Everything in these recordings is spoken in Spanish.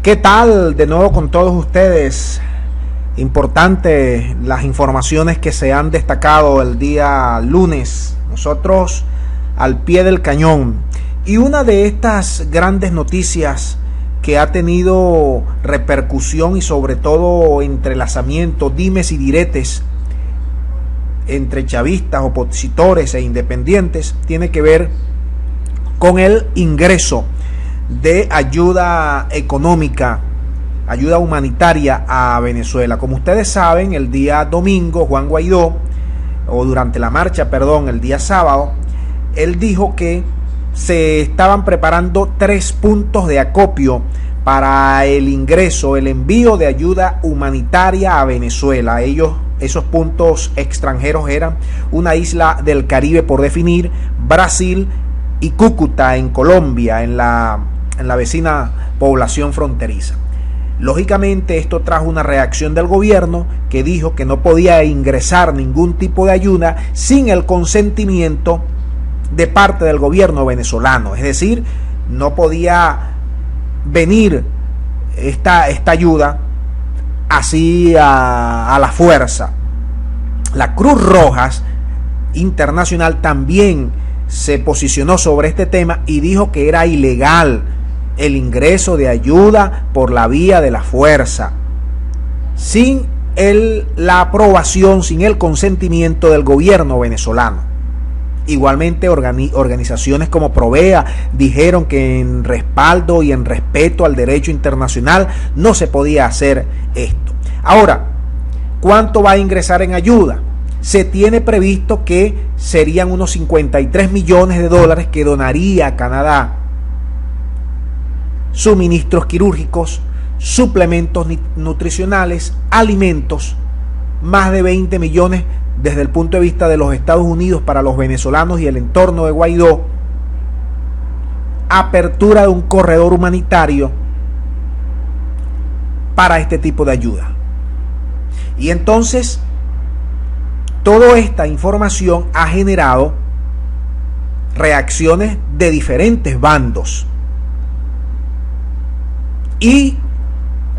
¿Qué tal? De nuevo con todos ustedes. Importante las informaciones que se han destacado el día lunes. Nosotros al pie del cañón. Y una de estas grandes noticias que ha tenido repercusión y sobre todo entrelazamiento, dimes y diretes entre chavistas, opositores e independientes, tiene que ver con el ingreso de ayuda económica, ayuda humanitaria a Venezuela. Como ustedes saben, el día domingo, Juan Guaidó, o durante la marcha, el día sábado, él dijo que se estaban preparando 3 puntos de acopio para el ingreso, el envío de ayuda humanitaria a Venezuela. Esos puntos extranjeros eran una isla del Caribe por definir, Brasil y Cúcuta en Colombia, en la vecina población fronteriza. Lógicamente esto trajo una reacción del gobierno que dijo que no podía ingresar ningún tipo de ayuda sin el consentimiento de parte del gobierno venezolano. Es decir, no podía venir esta ayuda así a la fuerza. La Cruz Roja Internacional también se posicionó sobre este tema y dijo que era ilegal el ingreso de ayuda por la vía de la fuerza, sin la aprobación, sin el consentimiento del gobierno venezolano. Igualmente organizaciones como Provea dijeron que en respaldo y en respeto al derecho internacional no se podía hacer esto. Ahora, ¿cuánto va a ingresar en ayuda? Se tiene previsto que serían unos 53 millones de dólares que donaría Canadá. Suministros quirúrgicos, suplementos nutricionales, alimentos, más de 20 millones desde el punto de vista de los Estados Unidos para los venezolanos y el entorno de Guaidó, apertura de un corredor humanitario para este tipo de ayuda. Y entonces, toda esta información ha generado reacciones de diferentes bandos. Y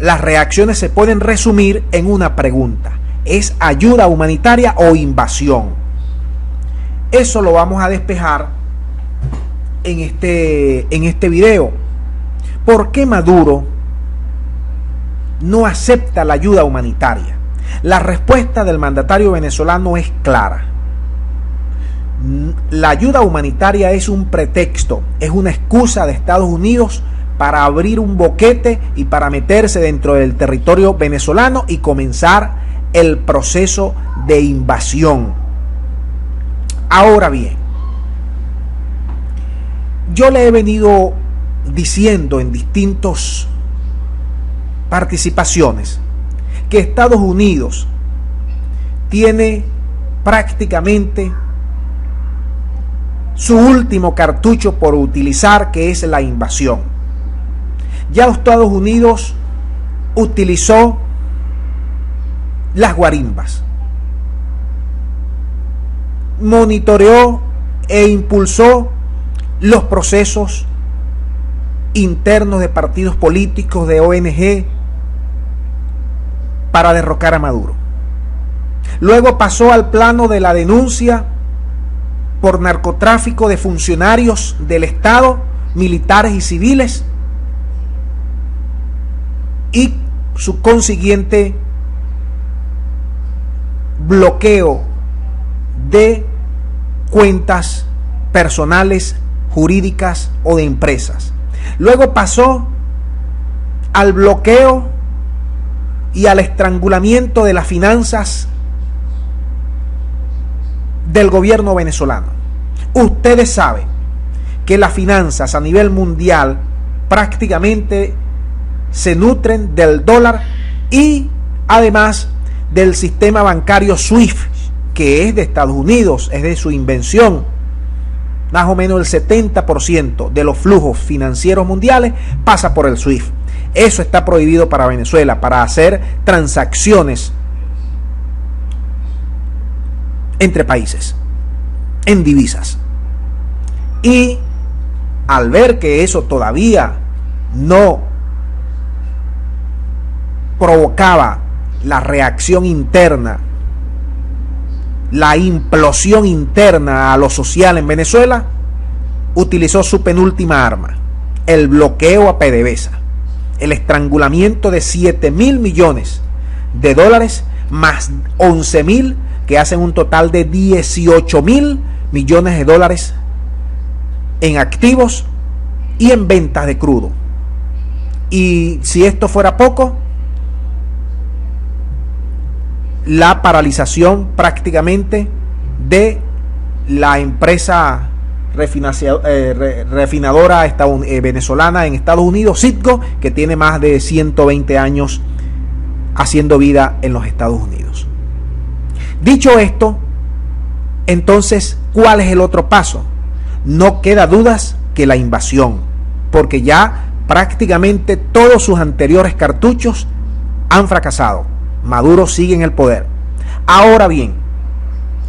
las reacciones se pueden resumir en una pregunta: ¿es ayuda humanitaria o invasión? Eso lo vamos a despejar en este video. ¿Por qué Maduro no acepta la ayuda humanitaria? La respuesta del mandatario venezolano es clara. La ayuda humanitaria es un pretexto, es una excusa de Estados Unidos para abrir un boquete y para meterse dentro del territorio venezolano y comenzar el proceso de invasión. Ahora bien, yo le he venido diciendo en distintas participaciones que Estados Unidos tiene prácticamente su último cartucho por utilizar, que es la invasión. Ya Estados Unidos utilizó las guarimbas, monitoreó e impulsó los procesos internos de partidos políticos, de ONG, para derrocar a Maduro. Luego pasó al plano de la denuncia por narcotráfico de funcionarios del Estado, militares y civiles, y su consiguiente bloqueo de cuentas personales, jurídicas o de empresas. Luego pasó al bloqueo y al estrangulamiento de las finanzas del gobierno venezolano. Ustedes saben que las finanzas a nivel mundial prácticamente se nutren del dólar y además del sistema bancario SWIFT, que es de Estados Unidos, es de su invención. Más o menos el 70% de los flujos financieros mundiales pasa por el SWIFT. Eso está prohibido para Venezuela, para hacer transacciones entre países en divisas. Y al ver que eso todavía no provocaba la reacción interna, la implosión interna a lo social en Venezuela, utilizó su penúltima arma, el bloqueo a PDVSA, el estrangulamiento de 7.000 millones de dólares más 11.000, que hacen un total de 18.000 millones de dólares en activos y en ventas de crudo. Y si esto fuera poco, la paralización prácticamente de la empresa refinadora venezolana en Estados Unidos, Citgo, que tiene más de 120 años haciendo vida en los Estados Unidos. Dicho esto, entonces, ¿cuál es el otro paso? No queda dudas que la invasión, porque ya prácticamente todos sus anteriores cartuchos han fracasado. Maduro sigue en el poder. Ahora bien,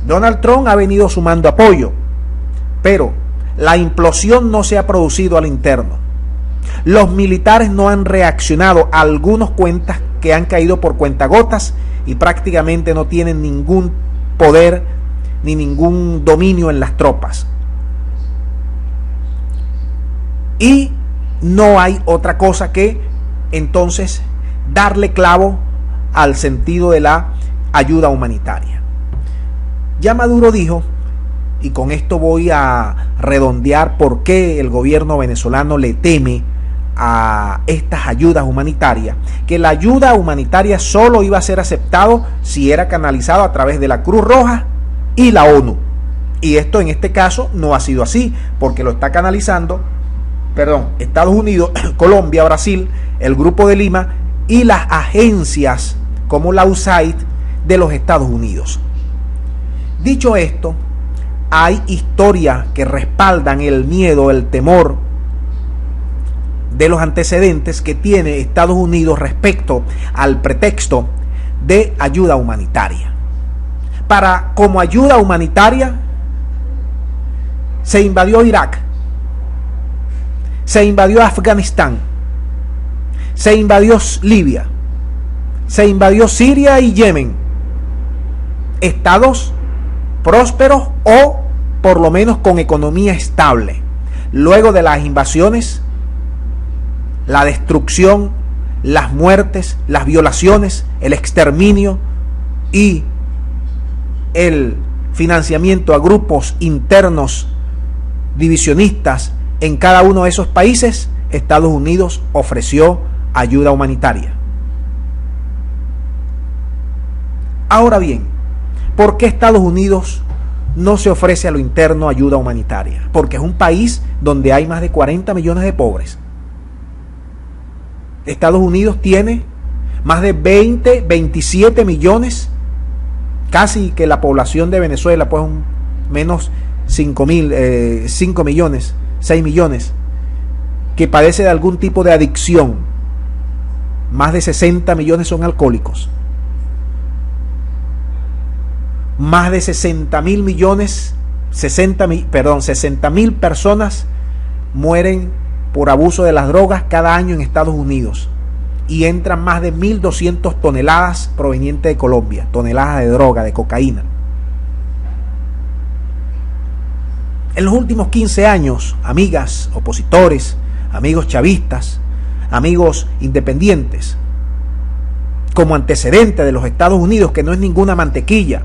Donald Trump ha venido sumando apoyo, pero la implosión no se ha producido al interno. Los militares no han reaccionado a algunos cuentas que han caído por cuentagotas y prácticamente no tienen ningún poder ni ningún dominio en las tropas. Y no hay otra cosa que entonces darle clavo al sentido de la ayuda humanitaria. Ya Maduro dijo, y con esto voy a redondear por qué el gobierno venezolano le teme a estas ayudas humanitarias, que la ayuda humanitaria solo iba a ser aceptado si era canalizado a través de la Cruz Roja y la ONU. Y esto en este caso no ha sido así, porque lo está canalizando, Estados Unidos, Colombia, Brasil, el Grupo de Lima y las agencias como la USAID de los Estados Unidos. Dicho esto, hay historias que respaldan el miedo, el temor de los antecedentes que tiene Estados Unidos respecto al pretexto de ayuda humanitaria. Como ayuda humanitaria, se invadió Irak, se invadió Afganistán, se invadió Libia, se invadió Siria y Yemen, estados prósperos o por lo menos con economía estable. Luego de las invasiones, la destrucción, las muertes, las violaciones, el exterminio y el financiamiento a grupos internos divisionistas en cada uno de esos países, Estados Unidos ofreció ayuda humanitaria. Ahora bien, ¿por qué Estados Unidos no se ofrece a lo interno ayuda humanitaria? Porque es un país donde hay más de 40 millones de pobres. Estados Unidos tiene más de 27 millones, casi que la población de Venezuela, pues menos 5 millones, 6 millones, que padece de algún tipo de adicción. Más de 60 millones son alcohólicos. Más de 60.000 personas mueren por abuso de las drogas cada año en Estados Unidos, y entran más de 1.200 toneladas provenientes de Colombia, toneladas de droga, de cocaína. En los últimos 15 años, amigas opositores, amigos chavistas, amigos independientes, como antecedente de los Estados Unidos, que no es ninguna mantequilla,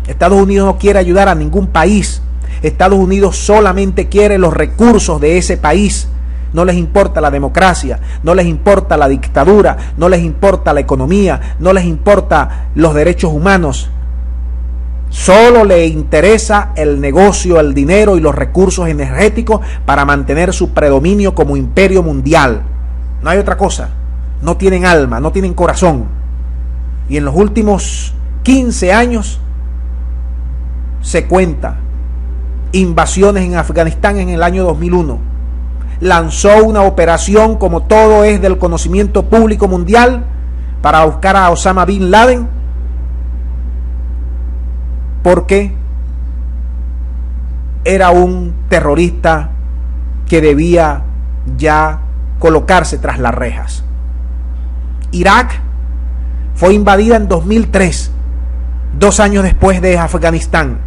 Estados Unidos no quiere ayudar a ningún país. Estados Unidos solamente quiere los recursos de ese país. No les importa la democracia, no les importa la dictadura, no les importa la economía, no les importa los derechos humanos. Solo le interesa el negocio, el dinero y los recursos energéticos para mantener su predominio como imperio mundial. No hay otra cosa. No tienen alma, no tienen corazón. Y en los últimos 15 años se cuenta invasiones en Afganistán en el año 2001. Lanzó una operación, como todo es del conocimiento público mundial, para buscar a Osama Bin Laden, porque era un terrorista que debía ya colocarse tras las rejas. Irak fue invadida en 2003, 2 años después de Afganistán,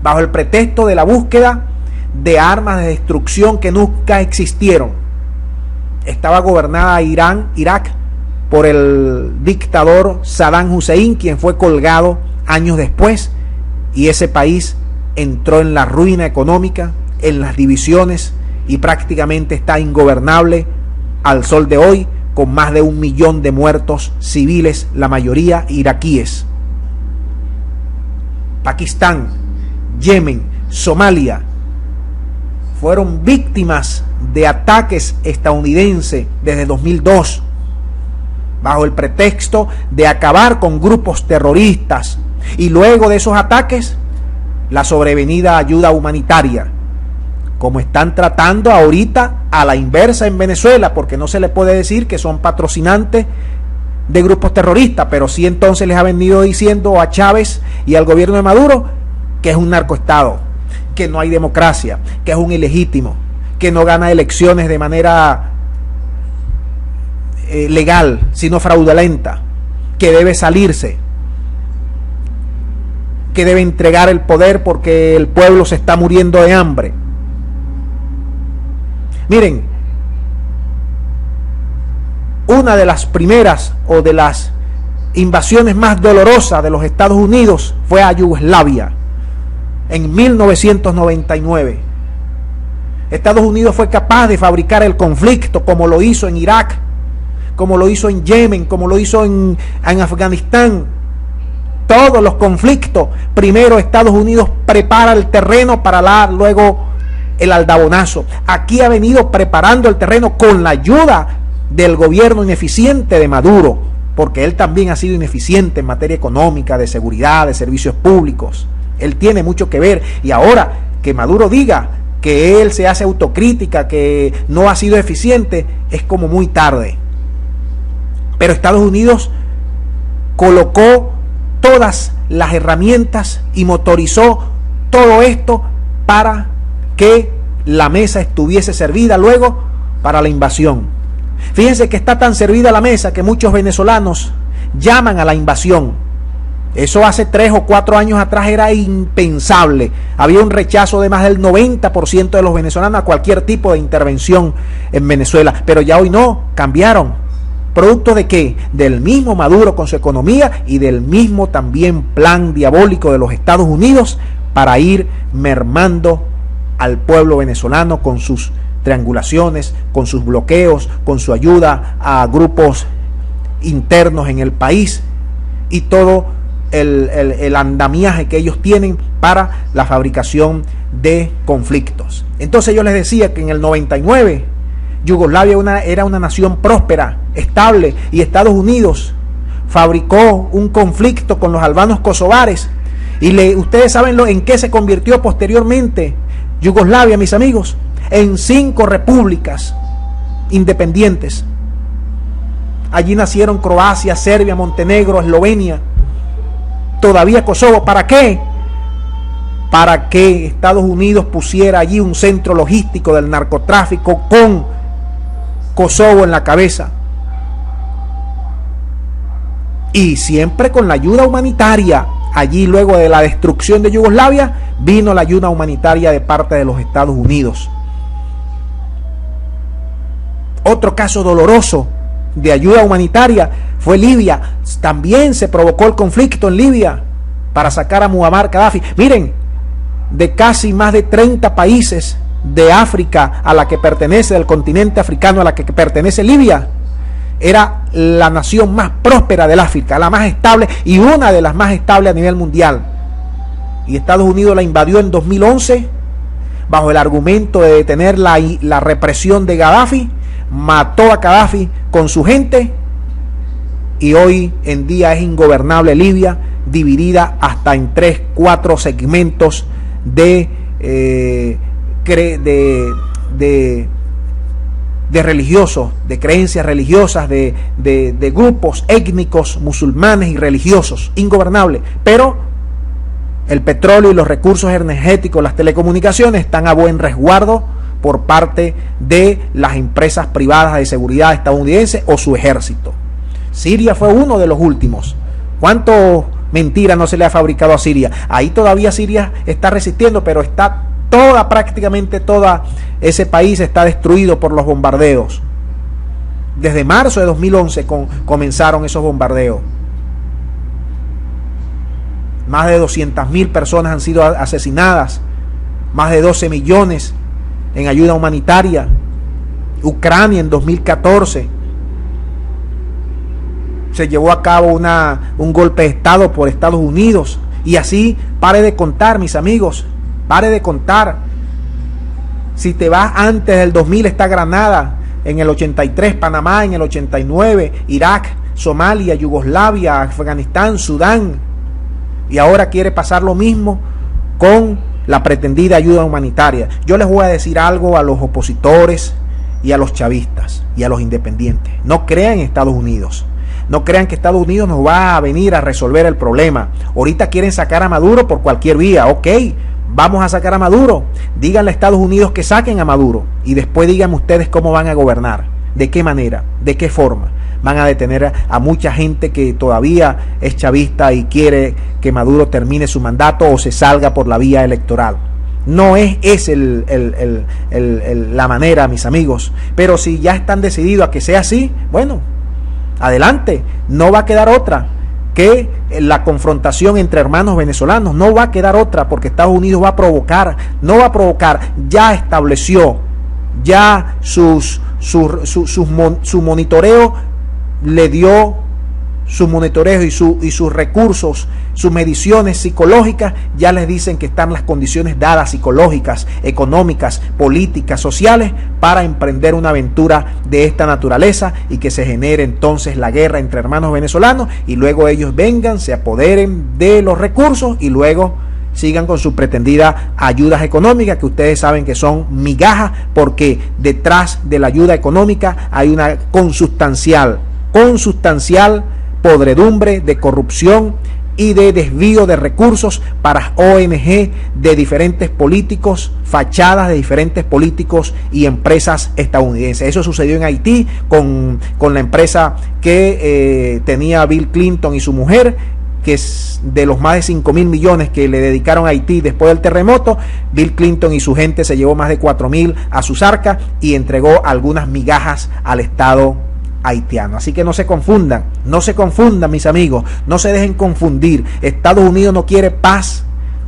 bajo el pretexto de la búsqueda de armas de destrucción que nunca existieron. Estaba gobernada Irak, por el dictador Saddam Hussein, quien fue colgado años después, y ese país entró en la ruina económica, en las divisiones, y prácticamente está ingobernable al sol de hoy, con más de 1 millón de muertos civiles, la mayoría iraquíes. Pakistán, Yemen, Somalia fueron víctimas de ataques estadounidenses desde 2002, bajo el pretexto de acabar con grupos terroristas, y luego de esos ataques, la sobrevenida ayuda humanitaria, como están tratando ahorita a la inversa en Venezuela, porque no se le puede decir que son patrocinantes de grupos terroristas, pero sí entonces les ha venido diciendo a Chávez y al gobierno de Maduro que es un narcoestado, que no hay democracia, que es un ilegítimo, que no gana elecciones de manera legal, sino fraudulenta, que debe salirse, que debe entregar el poder porque el pueblo se está muriendo de hambre. Miren, una de las primeras o de las invasiones más dolorosas de los Estados Unidos fue a Yugoslavia en 1999. Estados Unidos fue capaz de fabricar el conflicto, como lo hizo en Irak, como lo hizo en Yemen, como lo hizo en Afganistán. Todos los conflictos, primero Estados Unidos prepara el terreno para dar luego el aldabonazo. Aquí ha venido preparando el terreno con la ayuda del gobierno ineficiente de Maduro, porque él también ha sido ineficiente en materia económica, de seguridad, de servicios públicos. Él tiene mucho que ver, y ahora que Maduro diga que él se hace autocrítica, que no ha sido eficiente, es como muy tarde. Pero Estados Unidos colocó todas las herramientas y motorizó todo esto para que la mesa estuviese servida luego para la invasión. Fíjense que está tan servida la mesa que muchos venezolanos llaman a la invasión. Eso hace 3 o 4 años atrás era impensable. Había un rechazo de más del 90% de los venezolanos a cualquier tipo de intervención en Venezuela. Pero ya hoy no, cambiaron. ¿Producto de qué? Del mismo Maduro con su economía y del mismo también plan diabólico de los Estados Unidos para ir mermando al pueblo venezolano con sus triangulaciones, con sus bloqueos, con su ayuda a grupos internos en el país y todo el andamiaje que ellos tienen para la fabricación de conflictos. Entonces yo les decía que en el 99 Yugoslavia era una nación próspera, estable, y Estados Unidos fabricó un conflicto con los albanos kosovares, y ustedes saben en qué se convirtió posteriormente Yugoslavia, mis amigos, en 5 repúblicas independientes. Allí nacieron Croacia, Serbia, Montenegro, Eslovenia, todavía Kosovo. ¿Para qué? Para que Estados Unidos pusiera allí un centro logístico del narcotráfico con Kosovo en la cabeza. Y siempre con la ayuda humanitaria. Allí, luego de la destrucción de Yugoslavia, vino la ayuda humanitaria de parte de los Estados Unidos. Otro caso doloroso de ayuda humanitaria fue Libia. También se provocó el conflicto en Libia para sacar a Muammar Gaddafi. Miren, de casi más de 30 países de África a la que pertenece, del continente africano a la que pertenece Libia, era la nación más próspera del África, la más estable y una de las más estables a nivel mundial. Y Estados Unidos la invadió en 2011 bajo el argumento de detener la represión de Gaddafi, mató a Gaddafi con su gente y hoy en día es ingobernable Libia, dividida hasta en 3, 4 segmentos de religiosos, de creencias religiosas, de grupos étnicos musulmanes y religiosos, ingobernable. Pero el petróleo y los recursos energéticos, las telecomunicaciones están a buen resguardo por parte de las empresas privadas de seguridad estadounidenses o su ejército. Siria fue uno de los últimos. ¿Cuánto mentira no se le ha fabricado a Siria? Ahí todavía Siria está resistiendo, pero está prácticamente todo ese país está destruido por los bombardeos. Desde marzo de 2011 comenzaron esos bombardeos. Más de 200.000 personas han sido asesinadas. Más de 12 millones en ayuda humanitaria. Ucrania en 2014 se llevó a cabo un golpe de Estado por Estados Unidos. Y así, pare de contar, mis amigos. Pare de contar. Si te vas antes del 2000 está Granada, en el 83 Panamá, en el 89 Irak, Somalia, Yugoslavia, Afganistán, Sudán. Y ahora quiere pasar lo mismo con la pretendida ayuda humanitaria. Yo les voy a decir algo a los opositores y a los chavistas y a los independientes. No crean en Estados Unidos. No crean que Estados Unidos nos va a venir a resolver el problema. Ahorita quieren sacar a Maduro por cualquier vía. Ok, vamos a sacar a Maduro. Díganle a Estados Unidos que saquen a Maduro. Y después díganme ustedes cómo van a gobernar. ¿De qué manera? ¿De qué forma? Van a detener a mucha gente que todavía es chavista y quiere que Maduro termine su mandato o se salga por la vía electoral. No es la manera, mis amigos. Pero si ya están decididos a que sea así, bueno, adelante. No va a quedar otra que la confrontación entre hermanos venezolanos. No va a quedar otra, porque Estados Unidos va a provocar. No va a provocar. Ya estableció, ya su monitoreo le dio su monitoreo y sus recursos, sus mediciones psicológicas, ya les dicen que están las condiciones dadas, psicológicas, económicas, políticas, sociales, para emprender una aventura de esta naturaleza y que se genere entonces la guerra entre hermanos venezolanos y luego ellos vengan, se apoderen de los recursos y luego sigan con su pretendida ayudas económicas, que ustedes saben que son migajas, porque detrás de la ayuda económica hay una consustancial podredumbre de corrupción y de desvío de recursos para ONG de diferentes políticos, fachadas de diferentes políticos y empresas estadounidenses. Eso sucedió en Haití con la empresa que tenía Bill Clinton y su mujer, que es de los más de 5.000 millones que le dedicaron a Haití después del terremoto. Bill Clinton y su gente se llevó más de 4.000 a sus arcas y entregó algunas migajas al Estado haitiano. Así que no se confundan, mis amigos, no se dejen confundir. Estados Unidos no quiere paz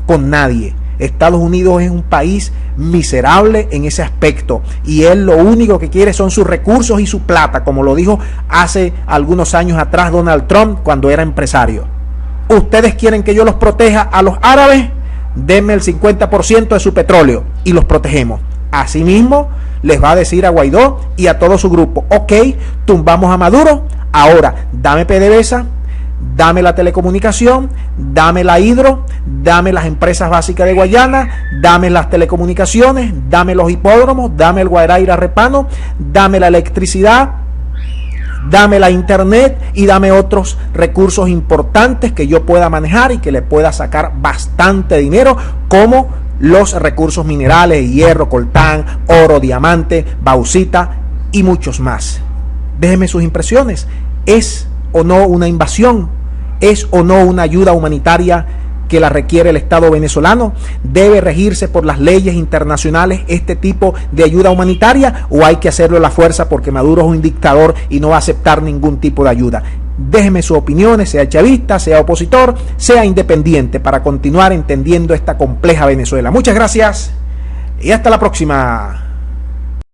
con nadie. Estados Unidos es un país miserable en ese aspecto y él lo único que quiere son sus recursos y su plata, como lo dijo hace algunos años atrás Donald Trump cuando era empresario. Ustedes quieren que yo los proteja a los árabes, denme el 50% de su petróleo y los protegemos. Asimismo, les va a decir a Guaidó y a todo su grupo: ok, tumbamos a Maduro, ahora dame PDVSA, dame la telecomunicación, dame la hidro, dame las empresas básicas de Guayana, dame las telecomunicaciones, dame los hipódromos, dame el Guairaira Repano, dame la electricidad, dame la internet y dame otros recursos importantes que yo pueda manejar y que le pueda sacar bastante dinero, como los recursos minerales, hierro, coltán, oro, diamante, bauxita y muchos más. Déjenme sus impresiones. ¿Es o no una invasión? ¿Es o no una ayuda humanitaria que la requiere el Estado venezolano? ¿Debe regirse por las leyes internacionales este tipo de ayuda humanitaria o hay que hacerlo a la fuerza porque Maduro es un dictador y no va a aceptar ningún tipo de ayuda? Déjeme sus opiniones, sea chavista, sea opositor, sea independiente, para continuar entendiendo esta compleja Venezuela. Muchas gracias y hasta la próxima.